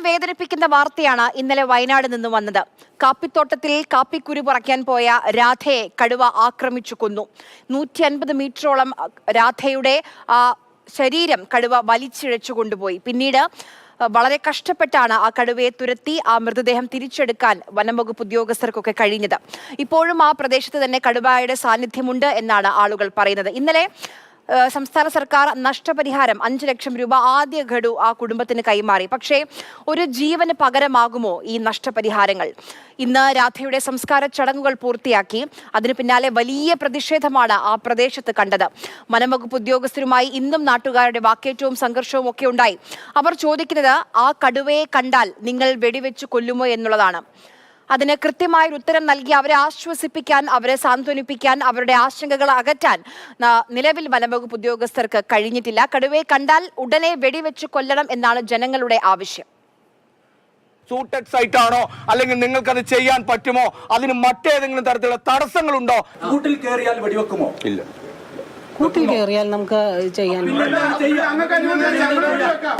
വേദനിപ്പിക്കുന്ന വാർത്തയാണ് ഇന്നലെ വയനാട് നിന്ന് വന്നത്. കാപ്പിത്തോട്ടത്തിൽ കാപ്പിക്കുരു പറിക്കാൻ പോയ രാധയെ കടുവ ആക്രമിച്ചു കൊന്നു. 150 മീറ്ററോളം രാധയുടെ ശരീരം കടുവ വലിച്ചിഴച്ചു കൊണ്ടുപോയി. പിന്നീട് വളരെ കഷ്ടപ്പെട്ടാണ് ആ കടുവയെ തുരത്തി ആ മൃതദേഹം തിരിച്ചെടുക്കാൻ വനംവകുപ്പ് ഉദ്യോഗസ്ഥർക്കൊക്കെ കഴിഞ്ഞത്. ഇപ്പോഴും ആ പ്രദേശത്ത് തന്നെ കടുവയുടെ സാന്നിധ്യമുണ്ട് എന്നാണ് ആളുകൾ പറയുന്നത്. ഇന്നലെ സംസ്ഥാന സർക്കാർ നഷ്ടപരിഹാരം 5 ലക്ഷം രൂപ ആദ്യ ഗഡു ആ കുടുംബത്തിന് കൈമാറി. പക്ഷേ ഒരു ജീവന് പകരമാകുമോ ഈ നഷ്ടപരിഹാരങ്ങൾ? ഇന്ന് രാധയുടെ സംസ്കാര ചടങ്ങുകൾ പൂർത്തിയാക്കി. അതിനു പിന്നാലെ വലിയ പ്രതിഷേധമാണ് ആ പ്രദേശത്ത് കണ്ടത്. വനംവകുപ്പ് ഉദ്യോഗസ്ഥരുമായി ഇന്നും നാട്ടുകാരുടെ വാക്കേറ്റവും സംഘർഷവും ഒക്കെ ഉണ്ടായി. അവർ ചോദിക്കുന്നത് ആ കടുവയെ കണ്ടാൽ നിങ്ങൾ വെടിവെച്ച് കൊല്ലുമോ എന്നുള്ളതാണ്. അതിന് കൃത്യമായൊരു ഉത്തരം നൽകി അവരെ ആശ്വസിപ്പിക്കാൻ, അവരെ സാന്ത്വനിപ്പിക്കാൻ, അവരുടെ ആശങ്കകൾ അകറ്റാൻ നിലവിൽ വനംവകുപ്പ് ഉദ്യോഗസ്ഥർക്ക് കഴിഞ്ഞിട്ടില്ല. കടുവയെ കണ്ടാൽ ഉടനെ വെടിവെച്ച് കൊല്ലണം എന്നാണ് ജനങ്ങളുടെ ആവശ്യം. സൂട്ടഡ് സൈറ്റ് ആണോ, അല്ലെങ്കിൽ നിങ്ങൾക്കത് ചെയ്യാൻ പറ്റുമോ, അതിന് മറ്റേതെങ്കിലും തരത്തിലുള്ള തടസ്സങ്ങളുണ്ടോ? കൂട്ടിൽ കയറിയാൽ വെടിവെക്കുമോ? ഇല്ല. കൂട്ടിൽ കയറിയാൽ നമുക്ക് ചെയ്യാൻ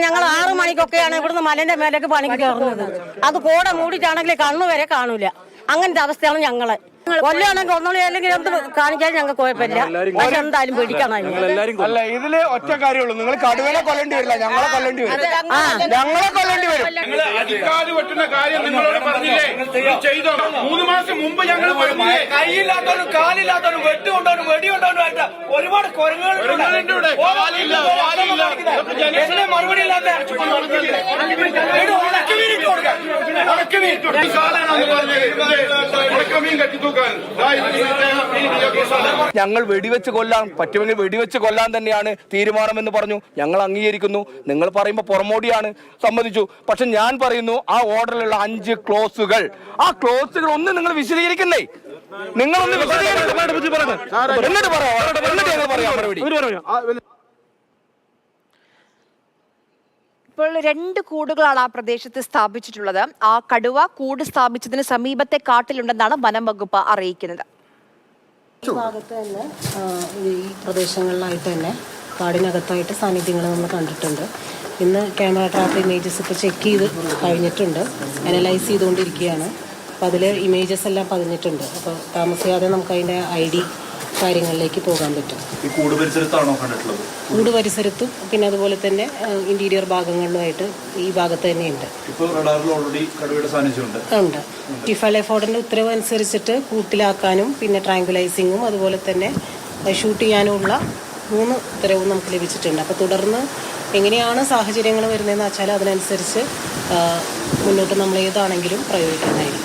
ഞങ്ങൾ 6 മണിക്കൊക്കെയാണ് ഇവിടുന്ന് മലന്റെ മേലേക്ക് പണിക്ക് കയറുന്നത്. അത് കോട മൂടിയിട്ടാണെങ്കിൽ കണ്ണുവരെ കാണൂല. അങ്ങനത്തെ അവസ്ഥയാണ് ഞങ്ങള്. കൊല്ലാണെങ്കിൽ ഒന്നുകൂടി അല്ലെങ്കിൽ എന്ത് കാണിക്കാൻ ഞങ്ങൾക്ക് കുഴപ്പമില്ല. പക്ഷെ എന്തായാലും പിടിക്കണം. അല്ല, ഇതില് ഒറ്റ കാര്യമുള്ളൂ, നിങ്ങൾ കടുവനെ കൊല്ലേണ്ടി വരില്ല, ഞങ്ങളെ കൊല്ലേണ്ടി വരും. ഞങ്ങളെ കൊല്ലേണ്ടി വരും. വെട്ടുന്ന കാര്യം നിങ്ങളോട് പറഞ്ഞില്ലേ? ചെയ്തോ? 3 മാസം മുമ്പ് ഞങ്ങൾ കൈയില്ലാത്തവരും കാലില്ലാത്തവരും വെട്ടുകൊണ്ടവരും വെടികൊണ്ടവരുമായിട്ട് ഒരുപാട് മറുപടി ഇല്ലാത്ത ഞങ്ങൾ വെടിവെച്ച് കൊല്ലാൻ പറ്റുമെങ്കിൽ വെടിവെച്ച് കൊല്ലാൻ തന്നെയാണ് തീരുമാനമെന്ന് പറഞ്ഞു. ഞങ്ങൾ അംഗീകരിക്കുന്നു. നിങ്ങൾ പറയുമ്പോൾ പുറമോടിയാണ്, സമ്മതിച്ചു. പക്ഷെ ഞാൻ പറയുന്നു, ആ ഓർഡറിലുള്ള 5 ക്ലോസുകൾ, ആ ക്ലോസുകൾ ഒന്ന് നിങ്ങൾ വിശദീകരിക്കുന്നേ. നിങ്ങളൊന്ന് എന്നിട്ട് പറയാം മറുപടി. ഇപ്പോൾ 2 കൂടുകളാണ് ആ പ്രദേശത്ത് സ്ഥാപിച്ചിട്ടുള്ളത്. ആ കടുവ കൂട് സ്ഥാപിച്ചതിന് സമീപത്തെ കാട്ടിലുണ്ടെന്നാണ് വനം വകുപ്പ് അറിയിക്കുന്നത്. ഈ ഭാഗത്ത് തന്നെ ഈ പ്രദേശങ്ങളിലായിട്ട് തന്നെ കാടിനകത്തായിട്ട് സാന്നിധ്യങ്ങൾ നമ്മൾ കണ്ടിട്ടുണ്ട്. ഇന്ന് ക്യാമറ ട്രാപ്പ് ഇമേജസ് ഇപ്പോൾ ചെക്ക് ചെയ്ത് കഴിഞ്ഞിട്ടുണ്ട്, അനലൈസ് ചെയ്തുകൊണ്ടിരിക്കുകയാണ്. അപ്പോൾ അതിൽ ഇമേജസ് എല്ലാം പതിഞ്ഞിട്ടുണ്ട്. അപ്പോൾ താമസിയാതെ നമുക്ക് അതിൻ്റെ ID കാര്യങ്ങളിലേക്ക് പോകാൻ പറ്റും. ഈ കൂട് പരിസരത്താണോ കണ്ടിട്ടുള്ളത്? കൂട് പരിസരത്തും പിന്നെ അതുപോലെ തന്നെ ഇന്റീരിയർ ഭാഗങ്ങളിലുമായിട്ട് ഈ ഭാഗത്ത് തന്നെയുണ്ട്. ഇപ്പോൾ റഡാറിൽ ഓൾറെഡി കടുവയുടെ സാന്നിധ്യമുണ്ട്. ടിഫലെഫോർഡിന്റെ ഉത്തരവ് അനുസരിച്ചിട്ട് കൂട്ടിലാക്കാനും പിന്നെ ട്രാങ്കുലൈസിങ്ങും അതുപോലെ തന്നെ ഷൂട്ട് ചെയ്യാനുമുള്ള 3 ഉത്തരവും നമുക്ക് ലഭിച്ചിട്ടുണ്ട്. അപ്പോൾ തുടർന്ന് എങ്ങനെയാണ് സാഹചര്യങ്ങൾ വരുന്നതെന്ന് വെച്ചാൽ അതിനനുസരിച്ച് മുന്നോട്ട് നമ്മൾ ഏതാണെങ്കിലും പ്രയോഗിക്കാനായിരിക്കും.